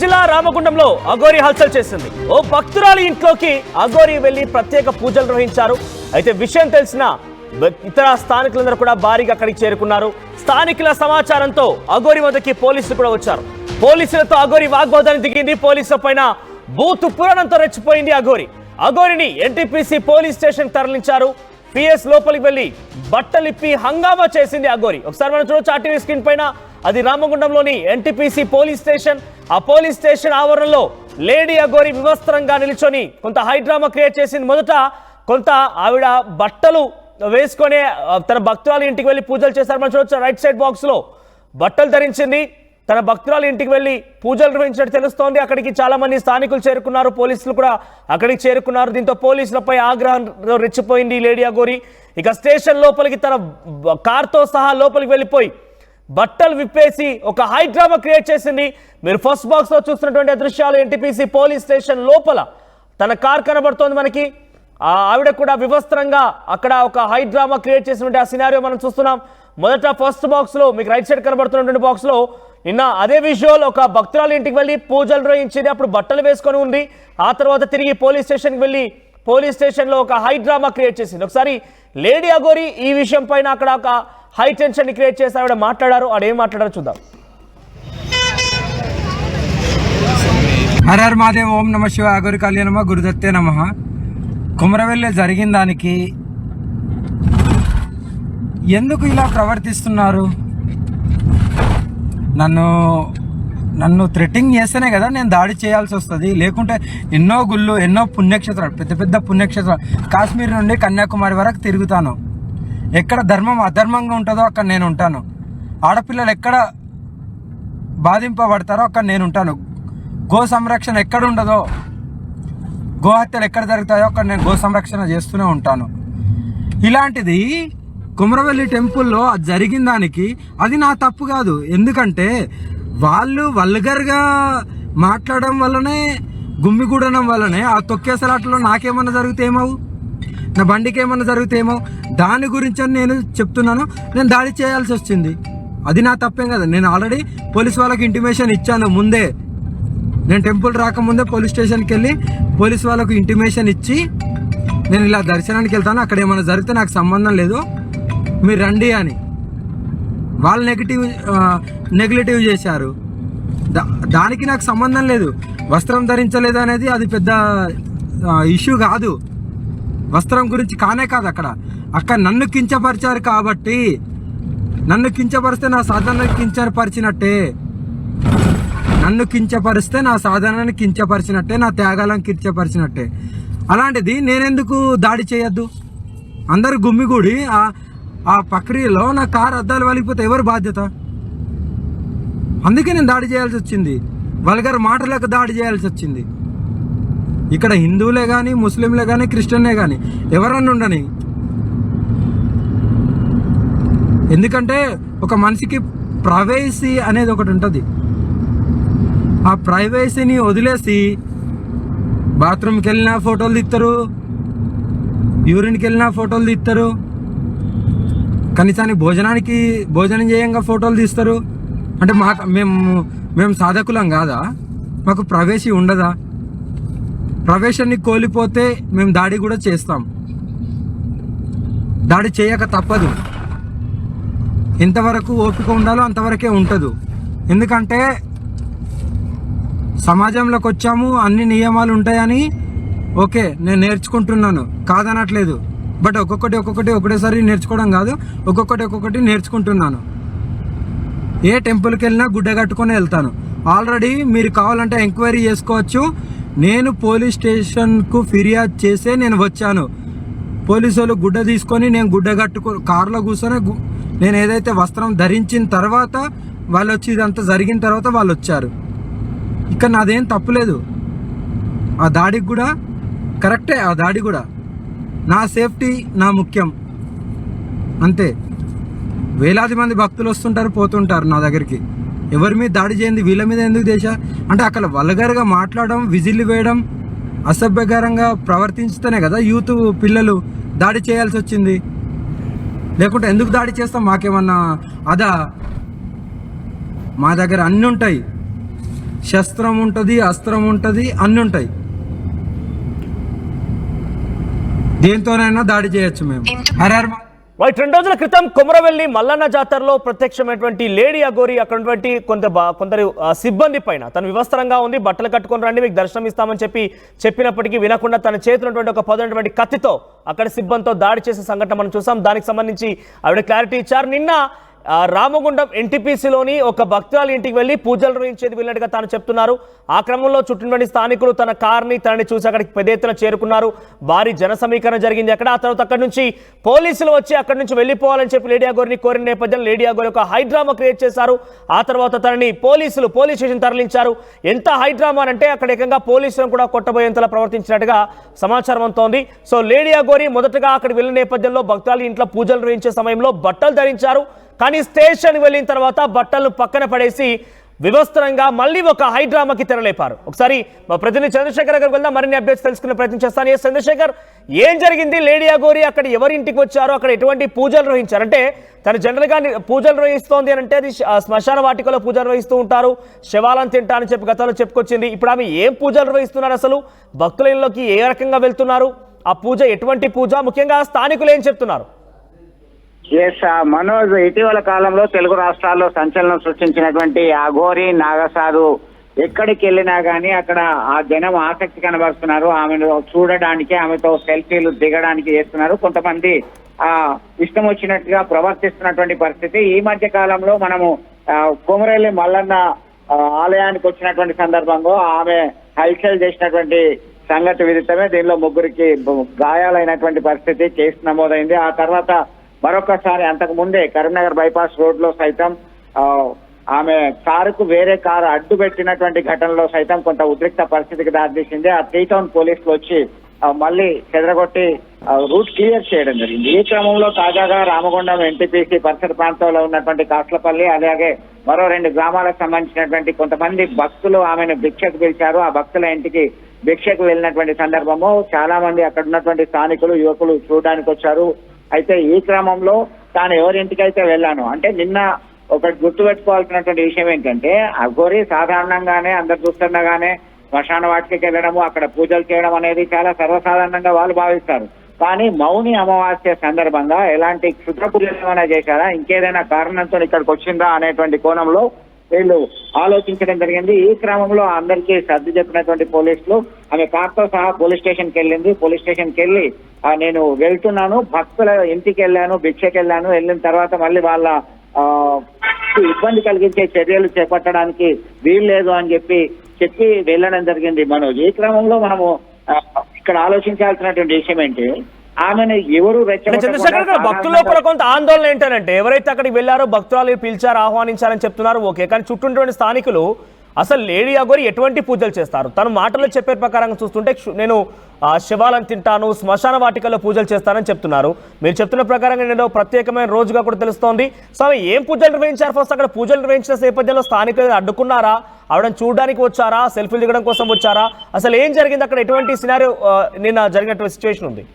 జిల్లా రామగుండంలో అఘోరి హల్చల్ చేసింది. ఓ భక్తురాలి ఇంట్లోకి అఘోరి వెళ్లి ప్రత్యేక పూజలు నిర్వహించారు. అయితే విషయం తెలిసిన ఇతర స్థానికులందరూ కూడా భారీగా అక్కడికి చేరుకున్నారు. స్థానికుల సమాచారంతో అఘోరి వద్దకి పోలీసులు కూడా వచ్చారు. పోలీసులతో అఘోరి వాగ్వాదానికి దిగింది. పోలీసుల పైన బూతు పురాణంతో రెచ్చిపోయింది అఘోరిని ఎన్టీపీసీ పోలీస్ స్టేషన్ తరలించారు. పిఎస్ లోపలికి వెళ్లి బట్టలిప్పి హంగామా చేసింది అఘోరి. ఒకసారి మనం చూడొచ్చు ఆర్టీవీ స్క్రీన్ పైన. అది రామగుండంలోని ఎన్టీపీసీ పోలీస్ స్టేషన్. ఆ పోలీస్ స్టేషన్ ఆవరణలో లేడీ అఘోరి వివస్త్రంగా నిల్చొని కొంత హైడ్రామా క్రియేట్ చేసింది. మొదట కొంత ఆవిడ బట్టలు వేసుకొని తన భక్తురాలు ఇంటికి వెళ్ళి పూజలు చేశారు. మనం చూడొచ్చు రైట్ సైడ్ బాక్స్ లో బట్టలు ధరించింది. తన భక్తురాలు ఇంటికి వెళ్ళి పూజలు నిర్వహించినట్టు తెలుస్తోంది. అక్కడికి చాలా మంది స్థానికులు చేరుకున్నారు. పోలీసులు కూడా అక్కడికి చేరుకున్నారు. దీంతో పోలీసులపై ఆగ్రహం రెచ్చిపోయింది లేడీ అఘోరి. ఇక స్టేషన్ లోపలికి తన కార్తో సహా లోపలికి వెళ్ళిపోయి బట్టలు విప్పేసి ఒక హైడ్రామా క్రియేట్ చేసింది. మీరు ఫస్ట్ బాక్స్ లో చూస్తున్నటువంటి దృశ్యాలు ఎన్టీపీసీ పోలీస్ స్టేషన్ లోపల తన కార్ కనబడుతోంది మనకి. ఆవిడ కూడా వివస్త్రంగా అక్కడ ఒక హైడ్రామా క్రియేట్ చేసినటువంటి ఆ సినారియో మనం చూస్తున్నాం. మొదట ఫస్ట్ బాక్స్ లో మీకు రైట్ సైడ్ కనబడుతున్నటువంటి బాక్స్ లో నిన్న అదే విజువల్ ఒక భక్తురాలు ఇంటికి వెళ్ళి పూజలు నిర్వహించింది. అప్పుడు బట్టలు వేసుకొని ఉంది. ఆ తర్వాత తిరిగి పోలీస్ స్టేషన్కి వెళ్ళి పోలీస్ స్టేషన్లో ఒక హైడ్రామా క్రియేట్ చేసింది. ఒకసారి లేడీ అఘోరి ఈ విషయం పైన అక్కడ ఒక హై టెన్షన్ ని క్రియేట్ చేసి ఆవిడ మాట్లాడారు. ఆడేం మాట్లాడారో చూద్దాం. హర హర మహాదేవ్, ఓం నమ శివ, అఘోరి కాళీ నమ, గురుదత్తే నమ. కుమరవెల్లి జరిగిన దానికి ఎందుకు ఇలా ప్రవర్తిస్తున్నారు? నన్ను థ్రెటింగ్ చేస్తేనే కదా నేను దాడి చేయాల్సి వస్తుంది. లేకుంటే ఎన్నో గుళ్ళు, ఎన్నో పుణ్యక్షేత్రాలు, పెద్ద పెద్ద పుణ్యక్షేత్రాలు, కాశ్మీర్ నుండి కన్యాకుమారి వరకు తిరుగుతాను. ఎక్కడ ధర్మం అధర్మంగా ఉంటుందో అక్కడ నేను ఉంటాను. ఆడపిల్లలు ఎక్కడ బాధింపబడతారో అక్కడ నేను ఉంటాను. గో సంరక్షణ ఎక్కడ ఉండదో, గోహత్యలు ఎక్కడ జరుగుతాయో అక్కడ నేను గో సంరక్షణ చేస్తూనే ఉంటాను. ఇలాంటిది కుమరవెల్లి టెంపుల్లో జరిగిన దానికి అది నా తప్పు కాదు. ఎందుకంటే వాళ్ళు వల్గర్గా మాట్లాడడం వల్లనే, గుమ్మిగూడడం వల్లనే ఆ తొక్కేసలాటలో నాకేమన్నా జరిగితే ఏమవు, నా బండికి ఏమన్నా జరిగితేమో, దాని గురించి అని నేను చెప్తున్నాను. నేను దాడి చేయాల్సి వచ్చింది. అది నా తప్పేం కదా. నేను ఆల్రెడీ పోలీస్ వాళ్ళకి ఇంటిమేషన్ ఇచ్చాను ముందే. నేను టెంపుల్ రాకముందే పోలీస్ స్టేషన్కి వెళ్ళి పోలీస్ వాళ్ళకు ఇంటిమేషన్ ఇచ్చి నేను ఇలా దర్శనానికి వెళ్తాను, అక్కడ ఏమైనా జరిగితే నాకు సంబంధం లేదు, మీరు రండి అని. వాళ్ళు నెగిటివ్ చేశారు. దానికి నాకు సంబంధం లేదు. వస్త్రం ధరించలేదు అనేది అది పెద్ద ఇష్యూ కాదు. వస్త్రం గురించి కానే కాదు. అక్కడ నన్ను కించపరిచారు కాబట్టి, నన్ను కించపరిస్తే నా సాధనని కించపరిచినట్టే, నన్ను కించపరిస్తే నా సాధనని కించపరిచినట్టే, నా త్యాగాలను కించపరిచినట్టే. అలాంటిది నేనెందుకు దాడి చేయొద్దు? అందరు గుమ్మిగూడి ఆ ప్రక్రియలో నా కారు అద్దాలు వలిగిపోతే ఎవరు బాధ్యత? అందుకే నేను దాడి చేయాల్సి వచ్చింది. వల్గర్ మాటలకు దాడి చేయాల్సి వచ్చింది. ఇక్కడ హిందువులే కానీ, ముస్లింలే కానీ, క్రిస్టియన్లే కానీ ఎవరన్నా ఉండని. ఎందుకంటే ఒక మనిషికి ప్రైవసీ అనేది ఒకటి ఉంటుంది. ఆ ప్రైవసీని వదిలేసి బాత్రూమ్కి వెళ్ళినా ఫోటోలు తీస్తారు, యూరిన్కి వెళ్ళినా ఫోటోలు తీస్తారు, కనీసానికి భోజనం చేయంగా ఫోటోలు తీస్తారు. అంటే మేము సాధకులం కాదా? మాకు ప్రైవసీ ఉండదా? ప్రవేశాన్ని కోల్పోతే మేము దాడి కూడా చేస్తాం. దాడి చేయక తప్పదు. ఎంతవరకు ఓపిక ఉండాలో అంతవరకే ఉంటుంది. ఎందుకంటే సమాజంలోకి వచ్చాము, అన్ని నియమాలు ఉంటాయని ఓకే నేను నేర్చుకుంటున్నాను, కాదనట్లేదు. బట్ ఒక్కొక్కటి ఒకటేసారి నేర్చుకోవడం కాదు, ఒక్కొక్కటి నేర్చుకుంటున్నాను. ఏ టెంపుల్కి వెళ్ళినా గుడ్డ కట్టుకొని వెళ్తాను. ఆల్రెడీ మీరు కావాలంటే ఎంక్వైరీ చేసుకోవచ్చు. నేను పోలీస్ స్టేషన్కు ఫిర్యాదు చేసే నేను వచ్చాను. పోలీసు వాళ్ళు గుడ్డ తీసుకొని నేను గుడ్డ కారులో కూర్చొని నేను ఏదైతే వస్త్రం ధరించిన తర్వాత వాళ్ళు వచ్చి ఇదంతా జరిగిన తర్వాత వాళ్ళు వచ్చారు. ఇక్కడ నాదేం తప్పులేదు. ఆ దాడికి కూడా కరెక్టే. ఆ దాడి కూడా నా సేఫ్టీ నా ముఖ్యం అంతే. వేలాది మంది భక్తులు వస్తుంటారు, పోతుంటారు నా దగ్గరికి. ఎవరి మీద దాడి చేయండి, వీళ్ళ మీద ఎందుకు చేశా అంటే అక్కడ వల్గర్గా మాట్లాడడం, విజిల్లు వేయడం, అసభ్యకరంగా ప్రవర్తించితేనే కదా యూత్ పిల్లలు దాడి చేయాల్సి వచ్చింది. లేకుంటే ఎందుకు దాడి చేస్తాం? మాకేమన్నా అదా? మా దగ్గర అన్నీ ఉంటాయి. శస్త్రం ఉంటుంది, అస్త్రం ఉంటుంది, అన్నీ ఉంటాయి. దేంతోనైనా దాడి చేయొచ్చు మేము. రైట్, 2 రోజుల క్రితం కొమరవెల్లి మల్లన్న జాతరలో ప్రత్యక్షమైనటువంటి లేడీ అఘోరి అక్కడటువంటి కొందరు సిబ్బంది పైన తను వివస్త్రంగా ఉంది, బట్టలు కట్టుకొని రండి మీకు దర్శనం ఇస్తామని చెప్పినప్పటికీ వినకుండా తన చేతున్నటువంటి ఒక పదునటువంటి కత్తితో అక్కడ సిబ్బందితో దాడి చేసే సంఘటన మనం చూసాం. దానికి సంబంధించి ఆవిడ క్లారిటీ ఇచ్చారు. నిన్న రామగుండం ఎన్టీపీసీలోని ఒక భక్తురాలు ఇంటికి వెళ్ళి పూజలు నిర్వహించేది వెళ్ళినట్టుగా తాను చెప్తున్నారు. ఆ క్రమంలో చుట్టూనుండి స్థానికులు తనని చూసి అక్కడికి పెద్ద ఎత్తున చేరుకున్నారు. భారీ జన సమీకరణ జరిగింది అక్కడ. ఆ తర్వాత అక్కడి నుంచి పోలీసులు వచ్చి అక్కడి నుంచి వెళ్ళిపోవాలని చెప్పి లేడీ అఘోరిని కోరిన నేపథ్యంలో లేడీ అఘోరి ఒక హైడ్రామా క్రియేట్ చేశారు. ఆ తర్వాత తనని పోలీస్ స్టేషన్ తరలించారు. ఎంత హైడ్రామా అంటే అక్కడ ఏకంగా పోలీసులను కూడా కొట్టబోయేంతలా ప్రవర్తించినట్టుగా సమాచారం అంతోంది. సో లేడీ అఘోరి మొదటగా అక్కడికి వెళ్ళిన నేపథ్యంలో భక్తురాలు ఇంట్లో పూజలు నిర్వహించే సమయంలో బట్టలు ధరించారు. కానీ స్టేషన్ వెళ్ళిన తర్వాత బట్టలను పక్కన పడేసి వివస్త్రంగా మళ్ళీ ఒక హైడ్రామాకి తెరలేపారు. ఒకసారి మా ప్రతినిధి చంద్రశేఖర్ గారికి వెళ్దాం, మరిన్ని అప్డేట్స్ తెలుసుకునే ప్రయత్నం చేస్తాను. చంద్రశేఖర్, ఏం జరిగింది? లేడీ అఘోరి అక్కడ ఎవరి ఇంటికి వచ్చారు, అక్కడ ఎటువంటి పూజలు నిర్వహించారు? అంటే తను జనరల్గా పూజలు నిర్వహిస్తోంది అని అంటే అది శ్మశాన వాటికలో పూజలు నిర్వహిస్తూ ఉంటారు, శవాలను తింటా అని చెప్పి గతంలో చెప్పుకొచ్చింది. ఇప్పుడు ఆమె ఏం పూజలు నిర్వహిస్తున్నారు? అసలు భక్తుల ఇళ్ళలోకి ఏ రకంగా వెళ్తున్నారు? ఆ పూజ ఎటువంటి పూజ? ముఖ్యంగా స్థానికులు ఏం చెప్తున్నారు? మనోజ్, ఇటీవల కాలంలో తెలుగు రాష్ట్రాల్లో సంచలనం సృష్టించినటువంటి అఘోరి నాగసాధు ఎక్కడికి వెళ్ళినా కానీ అక్కడ ఆ జనం ఆసక్తి కనబరుస్తున్నారు. ఆమెను చూడడానికి, ఆమెతో సెల్ఫీలు దిగడానికి చేస్తున్నారు. కొంతమంది ఇష్టం వచ్చినట్టుగా ప్రవర్తిస్తున్నటువంటి పరిస్థితి. ఈ మధ్య కాలంలో మనము కొమరవెల్లి మల్లన్న ఆలయానికి వచ్చినటువంటి సందర్భంలో ఆమె హల్చల్ చేసినటువంటి సంగతి విదితమే. దీనిలో 3కి గాయాలైనటువంటి పరిస్థితి, కేసు నమోదైంది. ఆ తర్వాత మరొకసారి అంతకు ముందే కరీంనగర్ బైపాస్ రోడ్ లో సైతం ఆమె కారుకు వేరే కారు అడ్డు పెట్టినటువంటి ఘటనలో సైతం కొంత ఉద్రిక్త పరిస్థితికి దారితీసింది. ఆ 3 టౌన్ పోలీసులు వచ్చి మళ్ళీ చెదరగొట్టి రూట్ క్లియర్ చేయడం జరిగింది. ఈ క్రమంలో తాజాగా రామగుండం ఎన్టీపీసీ పరిసర ప్రాంతంలో ఉన్నటువంటి కాస్లపల్లి, అలాగే మరో 2 గ్రామాలకు సంబంధించినటువంటి కొంతమంది భక్తులు ఆమెను భిక్షకు పిలిచారు. ఆ భక్తుల ఇంటికి భిక్షకు వెళ్ళినటువంటి సందర్భము చాలా మంది అక్కడ ఉన్నటువంటి స్థానికులు, యువకులు చూడడానికి వచ్చారు. అయితే ఈ క్రమంలో తాను ఎవరింటికైతే వెళ్ళాను అంటే నిన్న ఒకటి గుర్తుపెట్టుకోవాల్సినటువంటి విషయం ఏంటంటే అఘోరి సాధారణంగానే అందరు చూస్తుండగానే శ్మశాన వాటికి వెళ్ళడము, అక్కడ పూజలు చేయడం అనేది చాలా సర్వసాధారణంగా వాళ్ళు భావిస్తారు. కానీ మౌని అమావాస్య సందర్భంగా ఎలాంటి క్షుద్ర పూజలు ఏమైనా చేశారా, ఇంకేదైనా కారణంతో ఇక్కడికి వచ్చిందా అనేటువంటి కోణంలో వీళ్ళు ఆలోచించడం జరిగింది. ఈ క్రమంలో అందరికీ సర్ది చెప్పినటువంటి పోలీసులు ఆమె కార్తో సహా పోలీస్ స్టేషన్కి వెళ్ళింది. పోలీస్ స్టేషన్కి వెళ్ళి నేను వెళ్తున్నాను, భక్తుల ఇంటికి వెళ్ళాను, భిక్షకి వెళ్ళాను, వెళ్ళిన తర్వాత మళ్ళీ వాళ్ళ ఇబ్బంది కలిగించే చర్యలు చేపట్టడానికి వీల్లేదు అని చెప్పి వెళ్ళడం జరిగింది. మనోజ్, ఈ క్రమంలో మనము ఇక్కడ ఆలోచించాల్సినటువంటి విషయం ఏంటి, ఆమెను ఎవరు భక్తుల్లో కూడా కొంత ఆందోళన ఏంటంటే ఎవరైతే అక్కడికి వెళ్ళారో భక్తురాలు పిలిచారు, ఆహ్వానించారని చెప్తున్నారు. ఓకే, కానీ చుట్టూ స్థానికులు అసలు లేడీ అఘోరి ఎటువంటి పూజలు చేస్తారు? తను మాటల్లో చెప్పే ప్రకారంగా చూస్తుంటే నేను శవాలను తింటాను, శ్మశాన వాటికల్లో పూజలు చేస్తానని చెప్తున్నారు. మీరు చెప్తున్న ప్రకారంగా నేను ప్రత్యేకమైన రోజుగా కూడా తెలుస్తోంది. సో ఆమె ఏం పూజలు నిర్వహించారు? ఫస్ట్ అక్కడ పూజలు నిర్వహించిన నేపథ్యంలో స్థానికులు అడ్డుకున్నారా? ఆవిడని చూడడానికి వచ్చారా? సెల్ఫీలు దిగడం కోసం వచ్చారా? అసలు ఏం జరిగింది అక్కడ? ఎటువంటి సినారియో నిన్న జరిగినటువంటి సిచ్యువేషన్ ఉంది?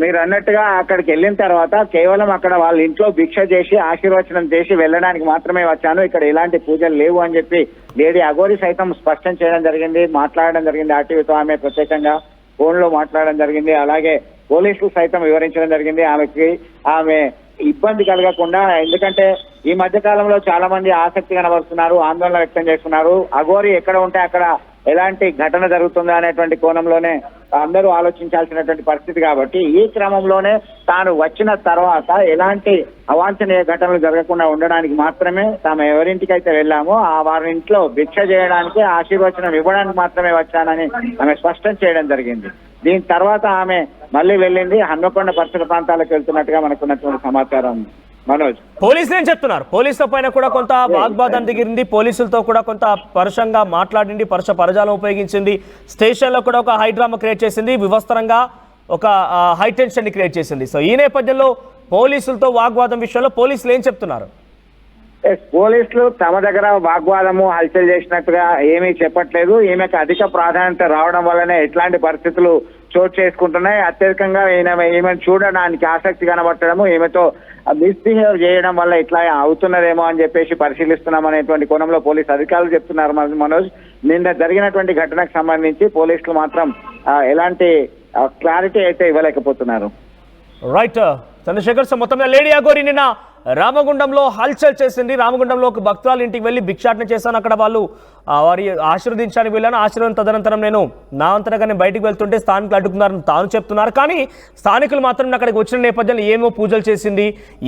మీరు అన్నట్టుగా అక్కడికి వెళ్ళిన తర్వాత కేవలం అక్కడ వాళ్ళ ఇంట్లో భిక్ష చేసి ఆశీర్వచనం చేసి వెళ్ళడానికి మాత్రమే వచ్చాను, ఇక్కడ ఎలాంటి పూజలు లేవు అని చెప్పి లేడీ అఘోరి సైతం స్పష్టం చేయడం జరిగింది, మాట్లాడడం జరిగింది. ఆర్టీవీతో ఆమె ప్రత్యేకంగా ఫోన్ లో మాట్లాడడం జరిగింది. అలాగే పోలీసులు సైతం వివరించడం జరిగింది ఆమె ఇబ్బంది కలగకుండా. ఎందుకంటే ఈ మధ్య కాలంలో చాలా మంది ఆసక్తి కనబరుస్తున్నారు, ఆందోళన వ్యక్తం చేస్తున్నారు. అఘోరి ఎక్కడ ఉంటే అక్కడ ఎలాంటి ఘటన జరుగుతుందా అనేటువంటి కోణంలోనే అందరూ ఆలోచించాల్సినటువంటి పరిస్థితి. కాబట్టి ఈ క్రమంలోనే తాను వచ్చిన తర్వాత ఎలాంటి అవాంఛనీయ ఘటనలు జరగకుండా ఉండడానికి మాత్రమే తాము ఎవరింటికైతే వెళ్ళామో వారి ఇంట్లో భిక్ష చేయడానికి, ఆశీర్వచనం ఇవ్వడానికి మాత్రమే వచ్చానని ఆమె స్పష్టం చేయడం జరిగింది. దీని తర్వాత ఆమె మళ్ళీ వెళ్ళింది హన్మకొండ పరిసర ప్రాంతాలకు వెళ్తున్నట్టుగా మనకున్నటువంటి సమాచారం. మనోజ్, పోలీసులు ఏం చెప్తున్నారు? పోలీసుల పైన కూడా కొంత వాగ్వాదం దిగింది, పోలీసులతో కూడా కొంత పరుషంగా మాట్లాడింది, పరజాలం ఉపయోగించింది, స్టేషన్లో కూడా ఒక హైడ్రామా క్రియేట్ చేసింది, వివస్త్రంగా ఒక హైటెన్షన్ క్రియేట్ చేసింది. సో ఈ నేపథ్యంలో పోలీసులతో వాగ్వాదం విషయంలో పోలీసులు ఏం చెప్తున్నారు? పోలీసులు తమ దగ్గర వాగ్వాదము హల్చల్ చేసినట్టుగా ఏమీ చెప్పట్లేదు. ఈమెకు అధిక ప్రాధాన్యత రావడం వల్లనే ఇట్లాంటి పరిస్థితులు చోటు చేసుకుంటున్నాయి. అత్యధికంగా ఈమెను చూడడానికి ఆసక్తి కనబట్టడము, ఈమెతో మిస్బిహేవ్ చేయడం వల్ల ఇట్లా అవుతున్నదేమో అని చెప్పేసి పరిశీలిస్తున్నాం అనేటువంటి కోణంలో పోలీసు అధికారులు చెప్తున్నారు. మనోజ్, నిన్న జరిగినటువంటి ఘటనకు సంబంధించి పోలీసులు మాత్రం ఎలాంటి క్లారిటీ అయితే ఇవ్వలేకపోతున్నారు. రైట్ చంద్రశేఖర్, సో మొత్తం లేడీ అఘోరి నిన్న రామగుండంలో హల్చల్ చేసింది. రామగుండంలో ఒక భక్తురాలు ఇంటికి వెళ్ళి భిక్షాటన చేశాను. అక్కడ వాళ్ళు వారి ఆశీర్వదించడానికి వెళ్ళాను. ఆశీర్వాదం తదనంతరం నేను నా అంతటా నేను బయటికి వెళ్తుంటే స్థానికులు అడ్డుకున్నారని తాను చెప్తున్నారు. కానీ స్థానికులు మాత్రం అక్కడికి వచ్చిన నేపథ్యంలో ఏమో పూజలు చేసింది,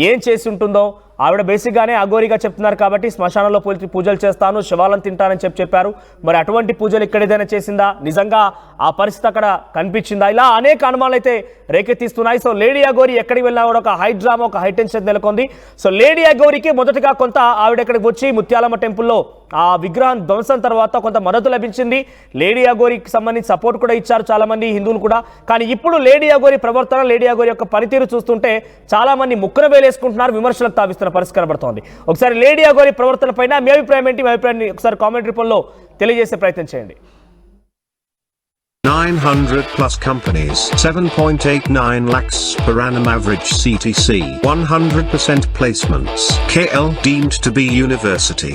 ఏం చేసి ఉంటుందో ఆవిడ బేసిక్గానే అఘోరిగా చెప్తున్నారు. కాబట్టి శ్మశానంలో పూజలు చేస్తాను, శవాలను తింటానని చెప్పారు. మరి అటువంటి పూజలు ఇక్కడ ఏదైనా చేసిందా, నిజంగా ఆ పరిస్థితి అక్కడ కనిపించిందా, ఇలా అనేక అనుమానాలు అయితే రేకెత్తిస్తున్నాయి. సో లేడీ అఘోరి ఎక్కడికి వెళ్ళినా కూడా ఒక హై డ్రామా, ఒక హై టెన్షన్ నెలకొంది. సో లేడీ అఘోరికి మొదటగా కొంత ఆవిడ ఇక్కడికి వచ్చి ముత్యాలమ్మ టెంపుల్లో ఆ విగ్రహం ధ్వంసం తర్వాత కొంత మద్దతు లభించింది. లేడీ అఘోరికి సంబంధించి సపోర్ట్ కూడా ఇచ్చారు చాలా మంది హిందువులు కూడా. కానీ ఇప్పుడు లేడీ అఘోరి ప్రవర్తన, లేడీ అఘోరి యొక్క పనితీరు చూస్తుంటే చాలా మంది ముక్కున వేలేసుకుంటున్నారు, విమర్శలకు తావిస్తున్న పరిస్థితి కనబడుతోంది. ఒకసారి లేడీ అఘోరి ప్రవర్తన పైన మీ అభిప్రాయం ఏంటి? మీ అభిప్రాయాన్ని ఒకసారి కామెంట్ రూపంలో తెలియజేసే ప్రయత్నం చేయండి. 900 plus companies, 7.89 lakhs per annum average CTC, 100% placements, KL deemed to be university.